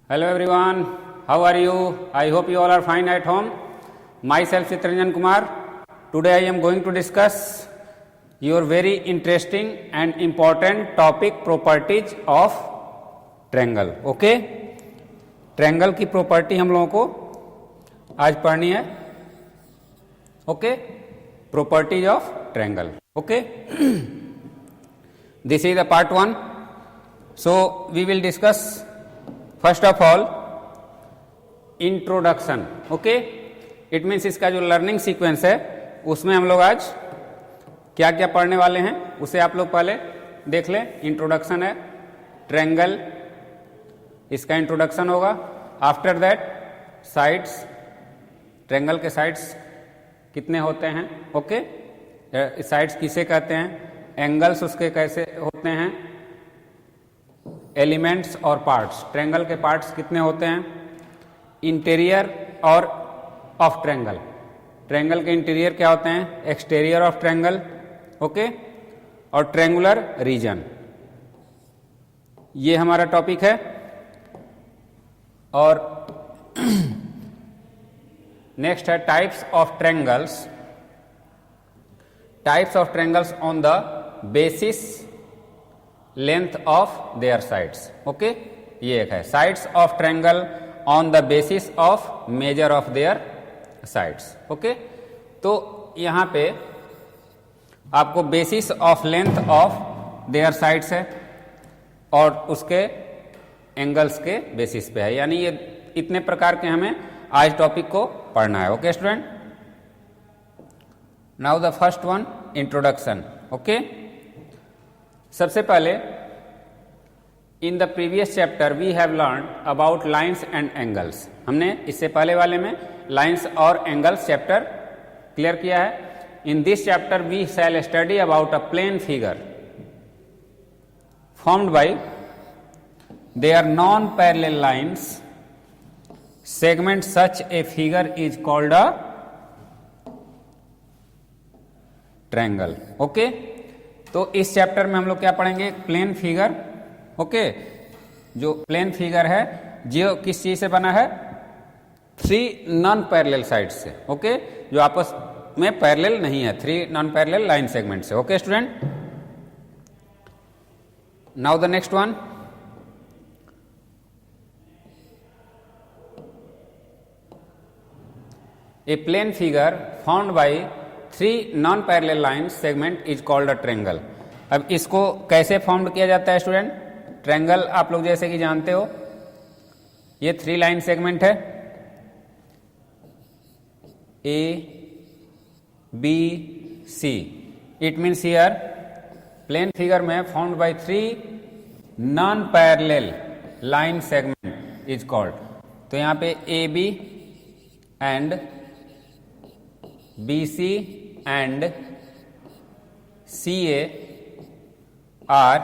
Hello everyone, how are you? I hope you all are fine at home. Myself Chitranjan Kumar. Today I am going to discuss your very interesting and important topic, properties of triangle. Okay? Triangle की property हम लोगों को आज पढ़नी है. Okay, properties of triangle. Okay, this is the part 1. So we will discuss first of all introduction. Okay, it means इसका जो learning sequence है उसमें हम लोग आज क्या क्या पढ़ने वाले हैं उसे आप लोग पहले देख लें. इंट्रोडक्शन है ट्रायंगल, इसका इंट्रोडक्शन होगा. आफ्टर दैट साइड्स, ट्रायंगल के साइड्स कितने होते हैं. ओके, साइड्स किसे कहते हैं, एंगल्स उसके कैसे होते हैं, एलिमेंट्स और पार्ट्स, ट्रायंगल के पार्ट्स कितने होते हैं, इंटीरियर और ऑफ ट्रायंगल, ट्रायंगल के इंटीरियर क्या होते हैं, एक्सटीरियर ऑफ ट्रायंगल. ओके, और ट्रायंगुलर रीजन, ये हमारा टॉपिक है. और नेक्स्ट है types of triangles. Types of triangles on the basis length of their sides. Okay, ये एक है sides of triangle on the basis of measure of their sides. Okay, तो यहां पे आपको basis of length of their sides है और उसके एंगल्स के बेसिस पे है, यानी ये इतने प्रकार के हमें आज टॉपिक को पढ़ना है. Okay student, now the first one, introduction. Okay, सबसे पहले in the previous chapter we have learn about lines and angles. हमने इससे पहले वाले में लाइंस और एंगल्स चैप्टर क्लियर किया है. In this chapter we shall study about a plane figure formed by their non-parallel lines segment. Such a figure is called a triangle. Okay, तो इस चैप्टर में हम लोग क्या पढ़ेंगे, प्लेन फिगर. ओके, जो प्लेन फिगर है जो किस चीज से बना है, 3 नॉन पैरेलल साइड से. ओके, जो आपस में पैरेलल नहीं है, 3 नॉन पैरेलल लाइन सेगमेंट से. Okay student, now the next one, a plane figure formed by 3 non-parallel lines segment is called a triangle. अब इसको कैसे फॉर्म किया जाता है स्टूडेंट, ट्रायंगल आप लोग जैसे कि जानते हो ये 3 लाइन सेगमेंट है, A B C. It means here plane figure में formed by 3 non parallel line segment is called. तो यहां पे A B and BC and CA are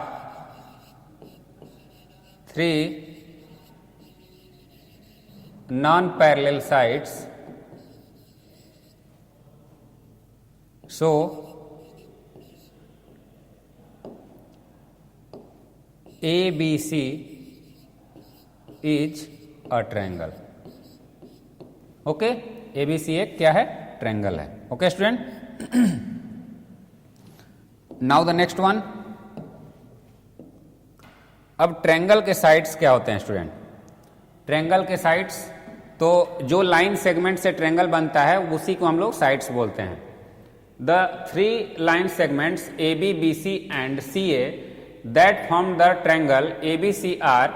3 non-parallel sides. So ABC is a triangle. Okay, ABC एक क्या है, triangle है. Okay student, now the next one. अब triangle के sides क्या होते हैं स्टूडेंट, ट्रायंगल के साइड्स, तो जो लाइन सेगमेंट से ट्रायंगल बनता है उसी को हम लोग साइड्स बोलते हैं. The 3 line segments A B B C and C A that form the triangle A B C are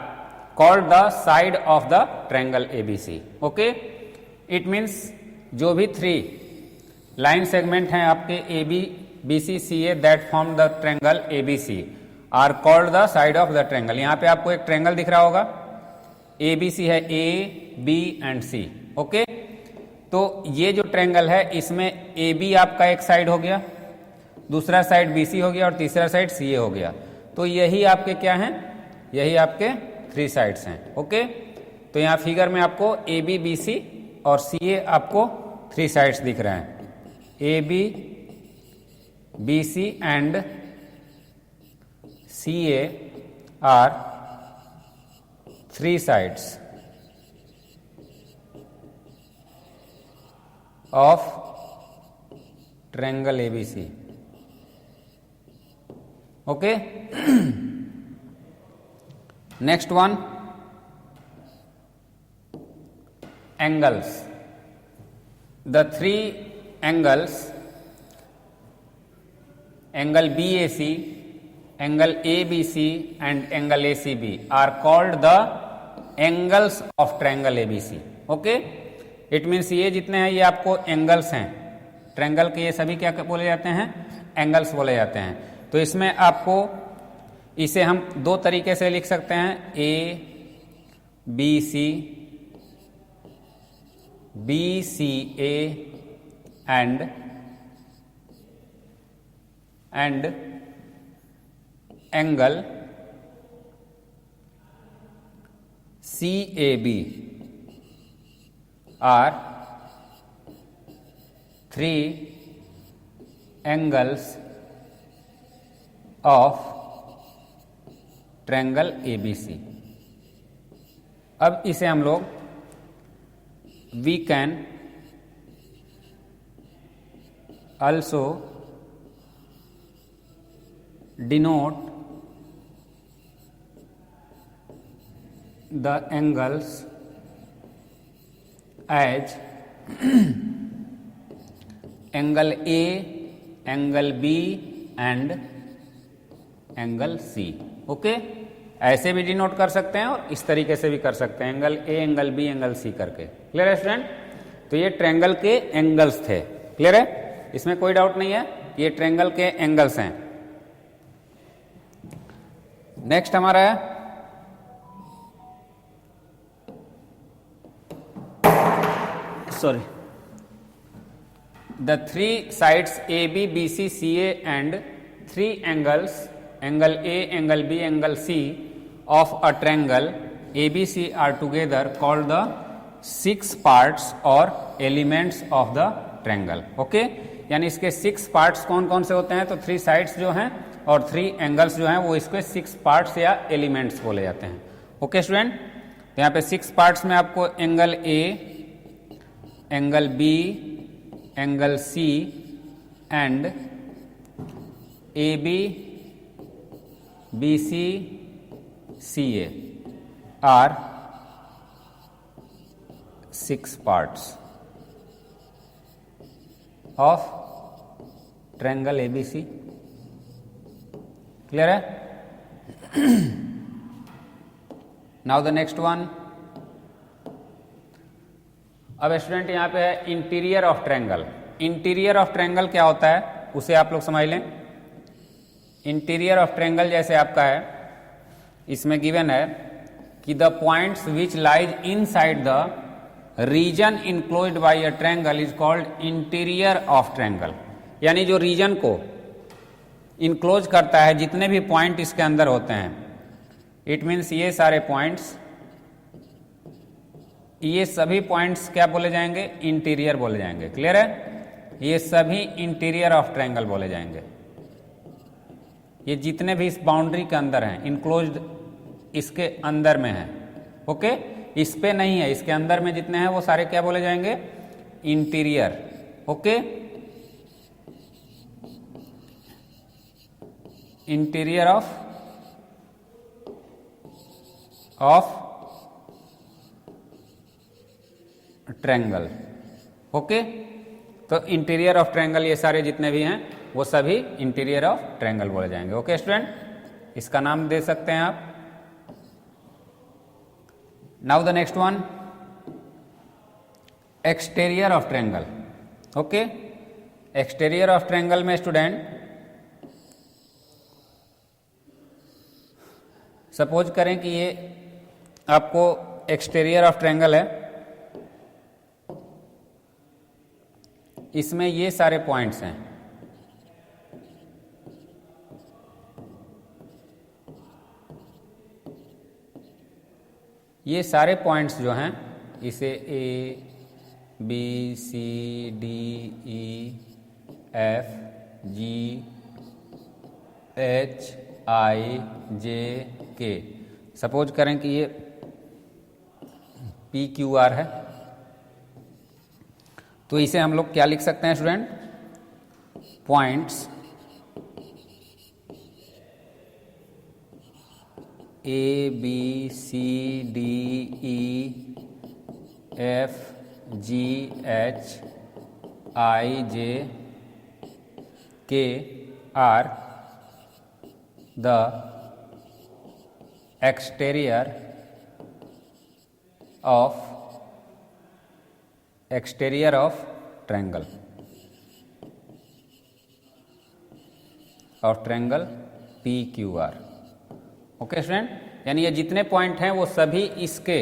called the side of the triangle A B C. Okay, it means जो भी 3 line segment हैं आपके A B B C C A that form the triangle A B C are called the side of the triangle. यहां पे आपको एक triangle दिख रहा होगा, ए बी सी है, A B and C. Okay, तो ये जो ट्रायंगल है इसमें ए बी आपका एक साइड हो गया, दूसरा साइड बी सी हो गया और तीसरा साइड सी ए हो गया. तो यही आपके क्या हैं, यही आपके 3 साइड्स हैं. ओके, तो यहां फिगर में आपको ए बी बी सी और सी ए आपको 3 साइड्स दिख रहे हैं, A B B C and C A are 3 sides. Of triangle ABC. Okay, next one, angles. The three angles, angle BAC, angle ABC and angle ACB are called the angles of triangle ABC. Okay, it means ये जितने हैं ये आपको angles हैं triangle के, ये सभी क्या बोले जाते हैं, एंगल्स बोले जाते हैं। तो इसमें आपको इसे हम दो तरीके से लिख सकते हैं, ABC, BCA and angle CAB are three angles of triangle ABC। अब इसे हम लोग we can also denote the angles as angle A, angle B and angle C। Okay, ऐसे भी डिनोट कर सकते हैं और इस तरीके से भी कर सकते हैं, angle A, angle B, angle C करके। क्लियर है स्टूडेंट? तो ये ट्रायंगल के एंगल्स थे। क्लियर है, इसमें कोई डाउट नहीं है, ये ट्रायंगल के एंगल्स हैं। नेक्स्ट हमारा है the three sides A B B C C A and three angles, angle A, angle B, angle C of a triangle ABC are together called the six parts or elements of the triangle। Okay, यानी इसके six parts कौन कौन से होते हैं, तो three sides जो हैं और थ्री एंगल्स जो हैं वो इसके सिक्स पार्ट्स या एलिमेंट्स बोले जाते हैं। ओके स्टूडेंट, तो यहाँ पे सिक्स पार्ट्स में आपको angle A, angle B, angle C and A B, BC, CA are six parts of triangle ABC। clear है? Now the next one, अब स्टूडेंट यहाँ पे है interior of triangle. Interior of triangle क्या होता है उसे आप लोग समझ लें। इंटीरियर ऑफ ट्रायंगल जैसे आपका है, इसमें गिवन है कि the points which lies inside the region enclosed by a triangle is called interior of triangle. यानी जो रीजन को इनक्लोज करता है, जितने भी पॉइंट इसके अंदर होते हैं, इट मीन्स ये सारे पॉइंट्स, ये सभी पॉइंट्स क्या बोले जाएंगे, इंटीरियर बोले जाएंगे। क्लियर है, ये सभी इंटीरियर ऑफ ट्रायंगल बोले जाएंगे। ये जितने भी इस बाउंड्री के अंदर हैं, इनक्लोज्ड इसके अंदर में है। ओके, इस पे नहीं है, इसके अंदर में जितने हैं वो सारे क्या बोले जाएंगे, interior. Okay, interior of triangle. Okay, तो इंटीरियर ऑफ ट्रायंगल ये सारे जितने भी हैं वो सभी इंटीरियर ऑफ ट्रायंगल बोले जाएंगे। ओके स्टूडेंट, इसका नाम दे सकते हैं आप। Now the next one, exterior of triangle. Okay, exterior of triangle में स्टूडेंट सपोज करें कि ये आपको एक्सटीरियर ऑफ ट्रायंगल है, इसमें ये सारे पॉइंट्स हैं, ये सारे पॉइंट्स जो हैं इसे A B C D E F G H I J K, suppose करें कि ये पी क्यू आर है, तो इसे हम लोग क्या लिख सकते हैं student? Points A B C D E F G H I J K are the exterior of triangle PQR। Okay student, यानी ये जितने पॉइंट हैं वो सभी इसके,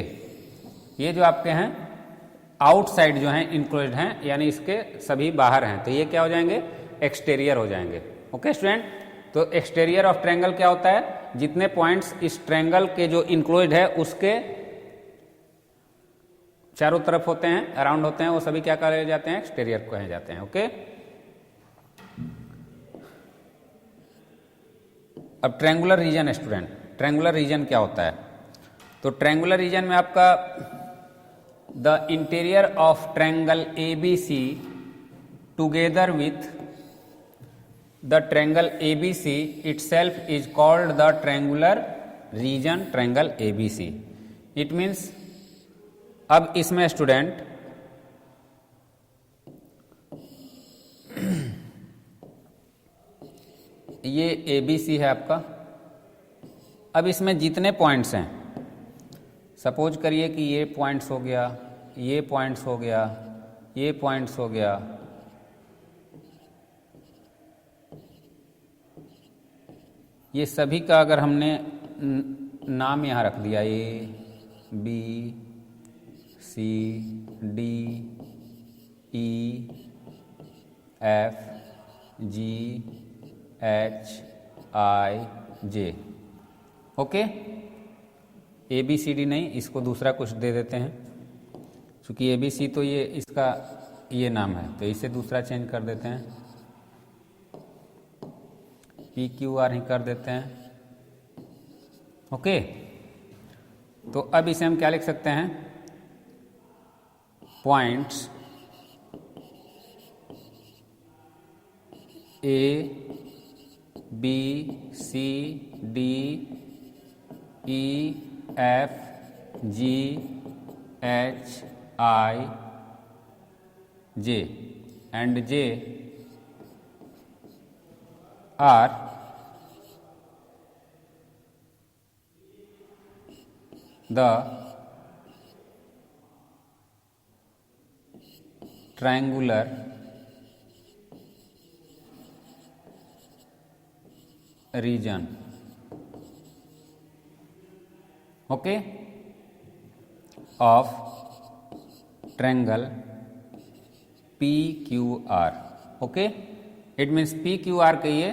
ये जो आपके हैं आउटसाइड जो हैं इंक्लोज्ड हैं, यानी इसके सभी बाहर हैं, तो ये क्या हो जाएंगे? एक्सटीरियर हो जाएंगे। ओके स्टूडेंट, तो एक्सटीरियर ऑफ ट्रायंगल क्या होता है? जितने पॉइंट्स इस ट्रायंगल के जो इंक्लोज्ड है उसके चारों तरफ होते हैं, अराउंड होते हैं, वो सभी क्या कहे जाते हैं? एक्सटीरियर कहे जाते हैं। ओके, अब triangular region student, triangular region क्या होता है? तो ट्रायंगुलर रीजन में आपका the interior of triangle ABC together with the triangle ABC itself is called the triangular region triangle ABC। it means अब इसमें स्टूडेंट ये ABC है आपका। अब इसमें जितने पॉइंट्स हैं, सपोज करिए कि ये पॉइंट्स हो गया, ये पॉइंट्स हो गया, ये पॉइंट्स हो गया, ये सभी का अगर हमने नाम यहाँ रख दिया, A B C D E F G H I J। Okay, ABCD नहीं, इसको दूसरा कुछ दे देते हैं, क्योंकि ABC तो ये इसका ये नाम है, तो इसे दूसरा चेंज कर देते हैं, PQR ही कर देते हैं। ओके, तो अब इसे हम क्या लिख सकते हैं? Points A B C D E F G H I J and J are the triangular region। okay, of triangle PQR। okay, it means PQR के ये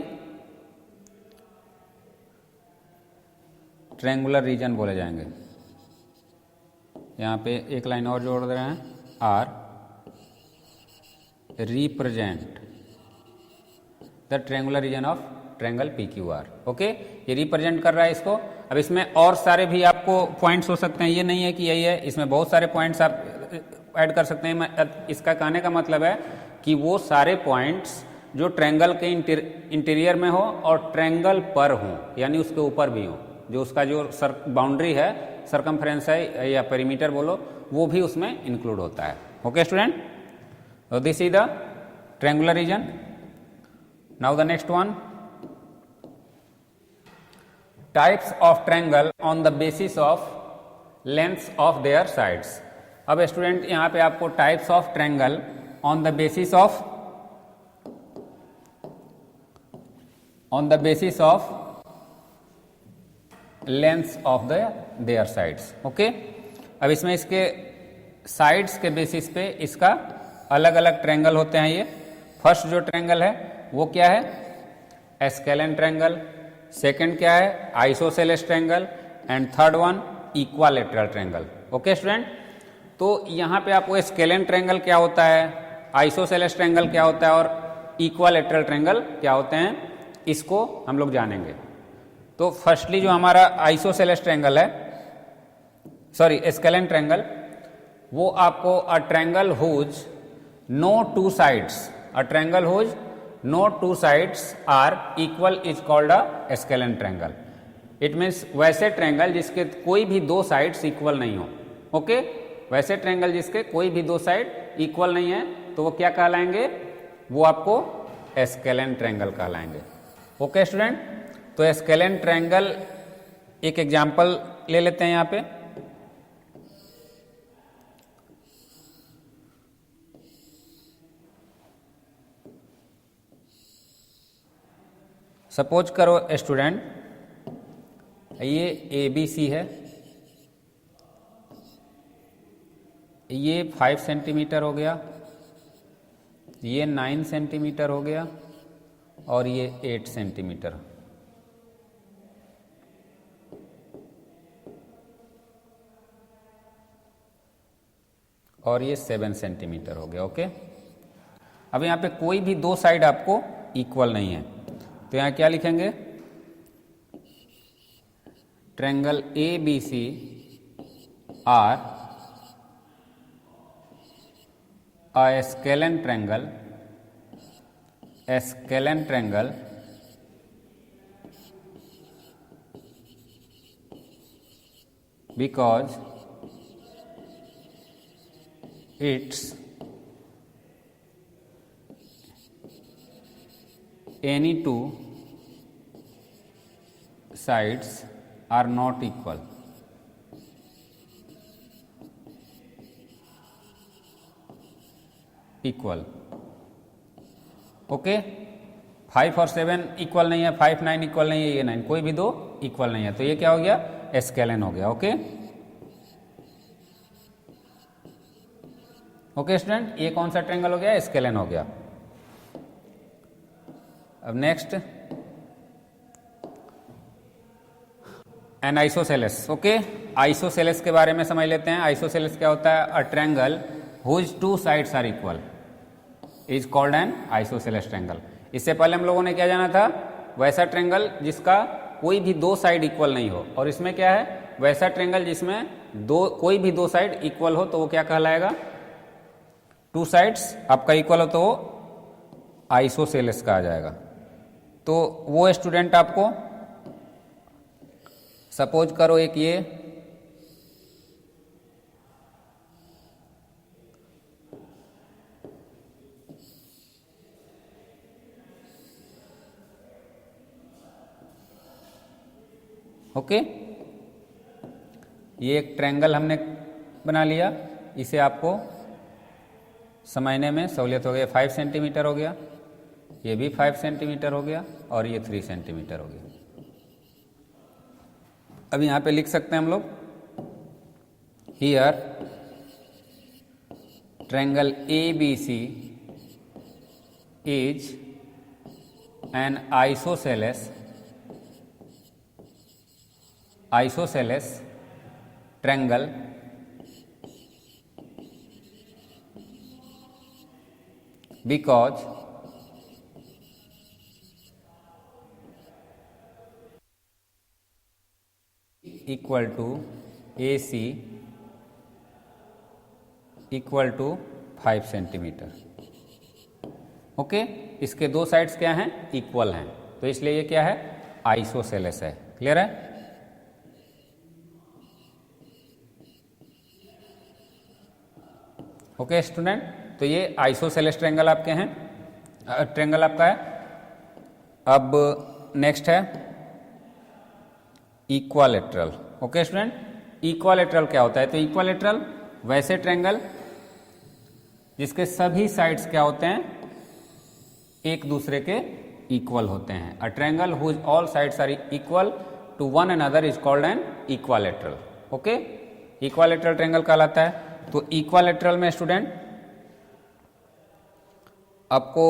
ट्रायंगुलर रीजन बोले जाएंगे। यहाँ पे एक लाइन और जोड़ दे रहे हैं, are represent the triangular region of triangle PQR। Okay, ये रिप्रेजेंट कर रहा है इसको। अब इसमें और सारे भी आपको पॉइंट्स हो सकते हैं, ये नहीं है कि यही है, इसमें बहुत सारे पॉइंट्स आप ऐड कर सकते हैं। इसका कहने का मतलब है कि वो सारे पॉइंट्स जो ट्रायंगल के इंटीरियर में हो और ट्रायंगल पर हो, यानी उसके ऊपर भी हो, जो उसका जो बाउंड्री है, सरकमफ्रेंस है या पेरीमीटर बोलो, वो भी उसमें इंक्लूड होता है। Okay student, so this is the triangular region। now the next one, types of triangle on the basis of lengths of their sides। अब स्टूडेंट यहाँ पे आपको types of triangle on the basis of lengths of their sides. Okay, अब इसमें इसके sides के basis पे इसका अलग अलग ट्रायंगल होते हैं। ये फर्स्ट जो ट्रायंगल है वो क्या है? Scalene triangle. सेकंड क्या है? Isosceles triangle. And third one equilateral triangle. Okay student, तो यहाँ पे आपको स्केलेन ट्रायंगल क्या होता है, आइसोसेलेस ट्रायंगल क्या होता है और इक्वालेटरल ट्रायंगल क्या होते हैं, इसको हम लोग जानेंगे। तो फर्स्टली जो हमारा आइसोसेलेस ट्रायंगल है, सॉरी स्केलेन ट्रायंगल, वो आपको a triangle whose no two sides, a triangle whose no two sides are equal is called a scalene triangle. It means वैसे ट्रायंगल जिसके कोई भी दो साइड्स इक्वल नहीं हो। ओके, वैसे ट्रायंगल जिसके कोई भी दो साइड इक्वल नहीं है तो वो क्या कहलाएंगे, वो आपको स्केलेन ट्रायंगल कहलाएंगे। ओके स्टूडेंट, तो स्केलेन ट्रायंगल एक एग्जांपल ले लेते हैं यहाँ पे। सपोज करो स्टूडेंट, ये ए बी सी है, ये 5 सेंटीमीटर हो गया, ये 9 सेंटीमीटर हो गया और ये 8 सेंटीमीटर। और ये 7 सेंटीमीटर हो गया। ओके, अब यहाँ पे कोई भी दो साइड आपको इक्वल नहीं है तो यहाँ क्या लिखेंगे, triangle A B C are a scalene triangle because its any two sides are not equal। Equal. Okay, 5 और 7 इक्वल नहीं है, 5 9 इक्वल नहीं है, ये 9, कोई भी दो इक्वल नहीं है तो ये क्या हो गया, स्केलेन हो गया। ओके, ओके स्टूडेंट, ये कौन सा ट्रायंगल हो गया, स्केलेन हो गया। अब next N isosceles. Okay, isosceles के बारे में समझ लेते हैं। आइसोसेलेस क्या होता है, a triangle whose two sides are equal is called an isosceles triangle. इससे पहले हम लोगों ने क्या जाना था, वैसा ट्रायंगल जिसका कोई भी दो साइड इक्वल नहीं हो, और इसमें क्या है, वैसा ट्रायंगल जिसमें कोई भी दो साइड इक्वल हो तो वो क्या कहलाएगा, टू साइड्स आपका इक्वल हो तो वो आइसोसेलेस कहा जाएगा। तो वो स्टूडेंट आपको सपोज करो एक ये ओके, ये एक ट्रायंगल हमने बना लिया, इसे आपको समझने में सहूलियत हो गई। 5 सेंटीमीटर हो गया, ये भी 5 सेंटीमीटर हो गया और ये 3 सेंटीमीटर हो गया। अब यहाँ पे लिख सकते हैं हम लोग, here triangle A B C is an isosceles triangle because equal to AC equal to 5 centimetre. Okay, इसके दो साइड्स क्या हैं, इक्वल हैं, तो इसलिए ये क्या है, आइसोसेलेस है। क्लियर है। ओके स्टूडेंट, तो ये आइसोसेलेस ट्रायंगल आपके हैं, ट्रायंगल आपका है। अब नेक्स्ट है इक्वालेटरल। ओके स्टूडेंट, इक्वालेटरल क्या होता है, तो इक्वालेटरल वैसे ट्रायंगल जिसके सभी साइड्स क्या होते हैं, एक दूसरे के इक्वल होते हैं। A triangle whose all sides are equal to one another is called an equilateral. Okay, equilateral triangle कहलाता है। तो इक्वालेटरल में स्टूडेंट आपको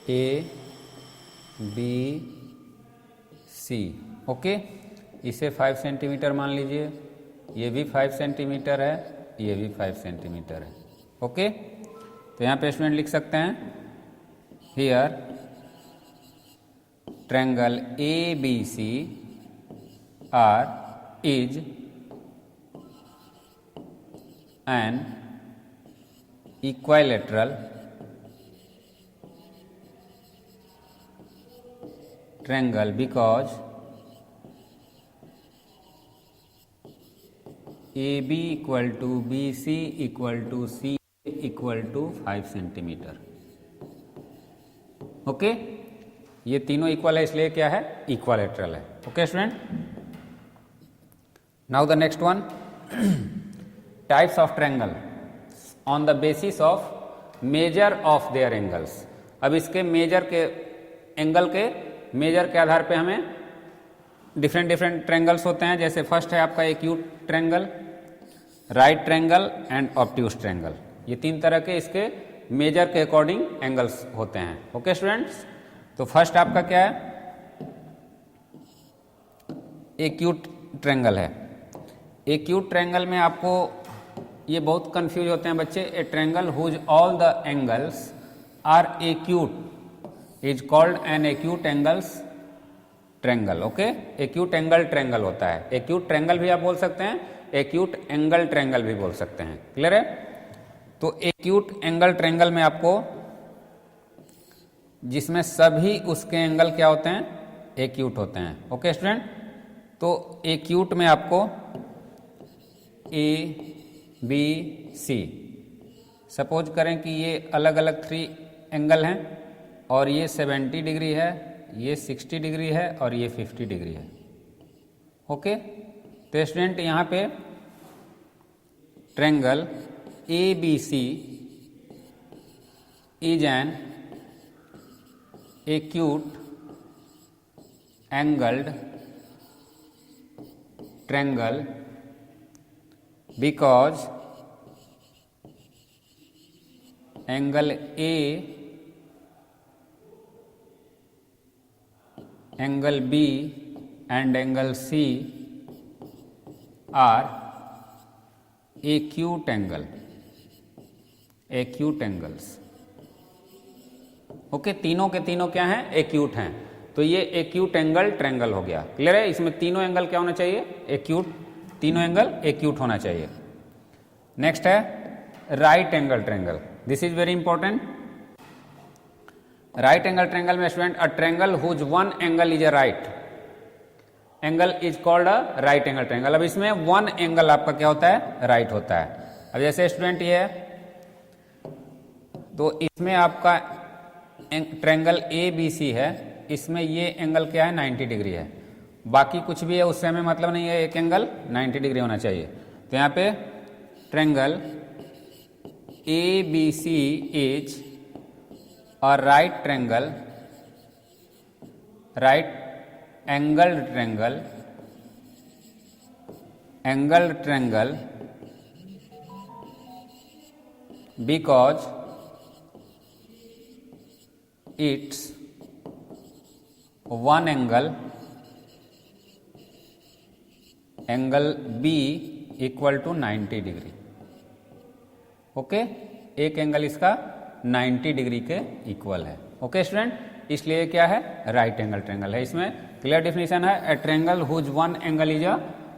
ए बी सी, ओके, इसे 5 सेंटीमीटर मान लीजिए, ये भी 5 सेंटीमीटर है, ये भी 5 सेंटीमीटर है। ओके, तो यहाँ पे स्टूडेंट लिख सकते हैं here triangle ABC is an equilateral triangle because AB equal to BC equal to C equal to 5 centimetre. Okay, ये तीनों इक्वल है इसलिए क्या है, इक्विलैटरल है। Okay student, now the next one, types of triangle on the basis of measure of their angles. अब इसके major के एंगल के मेजर के आधार पे हमें डिफरेंट ट्रायंगल्स होते हैं। जैसे फर्स्ट है आपका acute triangle, right triangle and obtuse triangle. ये तीन तरह के इसके मेजर के अकॉर्डिंग एंगल्स होते हैं। ओके स्टूडेंट्स, तो फर्स्ट आपका क्या है, एक्यूट ट्रायंगल है। एक्यूट ट्रायंगल में आपको ये बहुत कंफ्यूज होते हैं बच्चे। A triangle whose all the angles are acute is called an acute angles triangle. Okay, acute angle triangle होता है। एक्यूट ट्रायंगल भी आप बोल सकते हैं, एक्यूट एंगल ट्रायंगल भी बोल सकते हैं। क्लियर है? तो एक्यूट एंगल ट्रायंगल में आपको जिसमें सभी उसके एंगल क्या होते हैं, एक्यूट होते हैं। ओके स्टूडेंट, तो एक्यूट में आपको ए बी सी, सपोज करें कि ये अलग अलग 3 एंगल हैं और ये 70 डिग्री है, ये 60 डिग्री है और ये 50 डिग्री है। ओके, तो स्टूडेंट यहाँ पे triangle ABC is an acute angled triangle because angle A, angle B and angle C are acute angle, acute angles। Okay, तीनों के तीनों क्या हैं, एक्यूट हैं। तो ये एक्यूट एंगल ट्रायंगल हो गया। क्लियर है? इसमें तीनों एंगल क्या होना चाहिए, एक्यूट, तीनों एंगल एक्यूट होना चाहिए। नेक्स्ट है right angle triangle. This is very important. Right angle triangle में student a triangle whose one angle is a right angle is called a right angle triangle. अब इसमें वन एंगल आपका क्या होता है, राइट होता है। अब जैसे स्टूडेंट ये है, तो इसमें आपका ट्रायंगल ABC है, इसमें ये एंगल क्या है, 90 डिग्री है। बाकी कुछ भी है उससे हमें मतलब नहीं है, एक एंगल 90 डिग्री होना चाहिए। तो यहाँ पे ट्रायंगल ABC इज और right triangle, right angle triangle, angle triangle because it's one angle, angle B equal to 90 degree. Okay, एक एंगल इसका 90 डिग्री के इक्वल है। ओके स्टूडेंट, इसलिए क्या है, राइट एंगल ट्रायंगल है। इसमें क्लियर डेफिनेशन है, a triangle whose one angle is a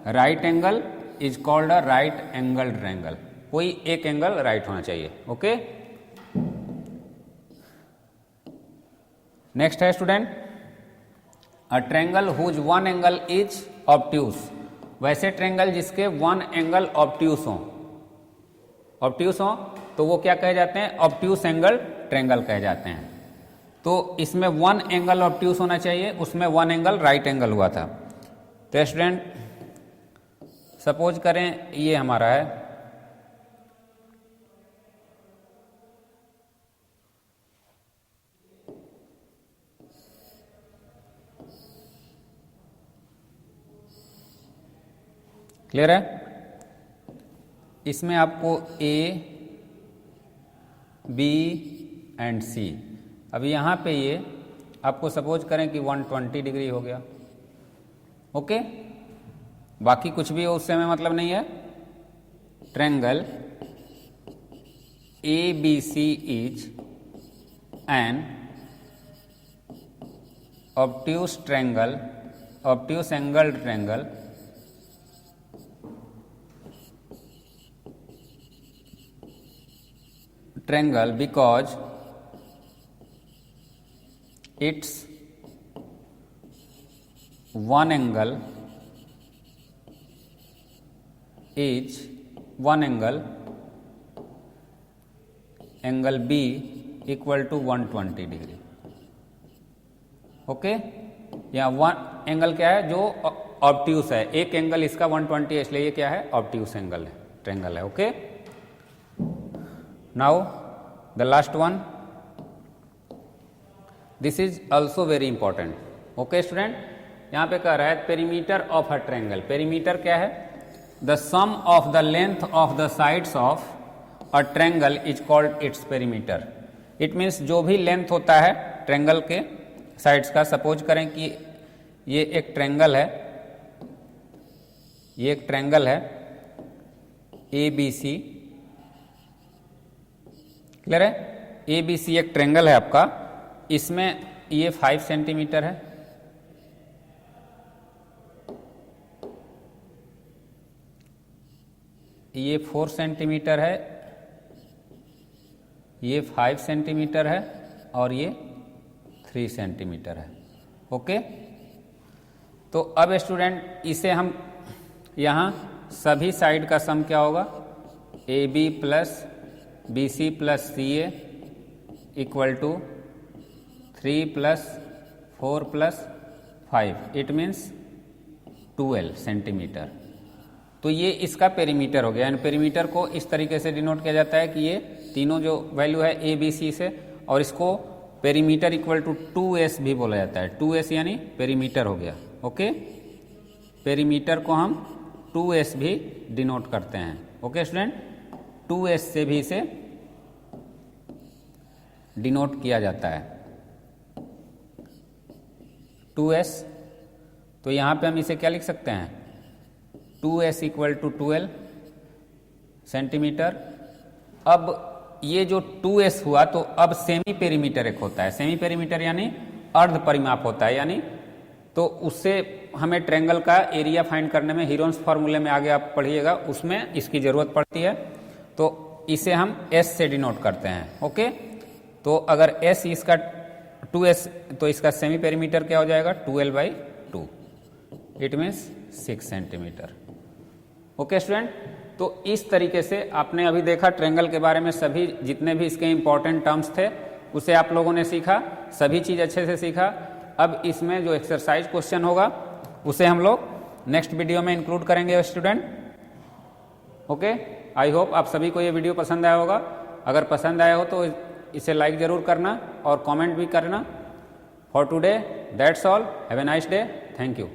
right angle is called a right angle triangle. कोई एक एंगल राइट होना चाहिए। ओके, नेक्स्ट है student a triangle whose one angle is obtuse. वैसे triangle जिसके वन एंगल ऑब्ट्यूस हो, obtuse हो तो वो क्या कहे जाते हैं, ऑब्ट्यूस एंगल ट्रायंगल कहे जाते हैं। तो इसमें वन एंगल ऑब्ट्यूस होना चाहिए, उसमें वन एंगल राइट एंगल हुआ था। तो स्टूडेंट सपोज करें ये हमारा है, क्लियर है? इसमें आपको A, B एंड C। अब यहाँ पे ये आपको सपोज करें कि 120 डिग्री हो गया। ओके, बाकी कुछ भी हो उससे हमें मतलब नहीं है। Triangle ABC is an obtuse triangle, obtuse angled triangle because its one angle is angle B equal to 120 degree. Okay, यहाँ वन एंगल क्या है जो ऑब्ट्यूस है, एक एंगल इसका 120 है, इसलिए ये क्या है ऑब्ट्यूस एंगल है, ट्रायंगल है। Okay, now the last one, this is also very important. Okay student, यहाँ पे कह रहा है perimeter of a triangle. Perimeter क्या है? The sum of the length of the sides of a triangle is called its perimeter. It means जो भी length होता है ट्रायंगल के साइड्स का, सपोज करें कि ये एक ट्रायंगल है, ये एक ट्रायंगल है ABC, क्लियर है? ABC एक ट्रायंगल है आपका, इसमें ये 5 सेंटीमीटर है, ये 4 सेंटीमीटर है, ये 5 सेंटीमीटर है और ये 3 सेंटीमीटर है। ओके, तो अब स्टूडेंट इसे हम यहाँ सभी साइड का सम क्या होगा? AB plus BC plus CA equal to 3 plus 4 plus 5, it means 12 centimetre. तो ये इसका पेरीमीटर हो गया। यानी पेरीमीटर को इस तरीके से डिनोट किया जाता है कि ये तीनों जो वैल्यू है ABC से, और इसको पेरीमीटर इक्वल टू 2S भी बोला जाता है। 2S यानी पेरीमीटर हो गया। ओके, पेरीमीटर को हम 2S भी डिनोट करते हैं। ओके स्टूडेंट, 2S से भी इसे डिनोट किया जाता है, 2S। तो यहाँ पे हम इसे क्या लिख सकते हैं? 2S equal to 12 centimetre. अब ये जो 2S हुआ, तो अब सेमी पेरीमीटर एक होता है। सेमी पेरीमीटर यानी अर्ध परिमाप होता है, यानी तो उससे हमें ट्रायंगल का एरिया फाइंड करने में हीरोन्स फार्मूले में आगे आप पढ़िएगा, उसमें इसकी जरूरत पड़ती है। तो इसे हम S से डिनोट करते हैं। ओके, तो अगर S इसका 2S, तो इसका सेमी पेरीमीटर क्या हो जाएगा? 12/2, it means 6 centimetre. Okay student, तो इस तरीके से आपने अभी देखा ट्रायंगल के बारे में सभी जितने भी इसके इंपॉर्टेंट टर्म्स थे उसे आप लोगों ने सीखा, सभी चीज़ अच्छे से सीखा। अब इसमें जो एक्सरसाइज क्वेश्चन होगा उसे हम लोग नेक्स्ट वीडियो में इंक्लूड करेंगे स्टूडेंट। ओके, आई होप आप सभी को ये वीडियो पसंद आया होगा। अगर पसंद आया हो तो इसे लाइक ज़रूर करना और कमेंट भी करना। For today that's all, have a nice day, thank you.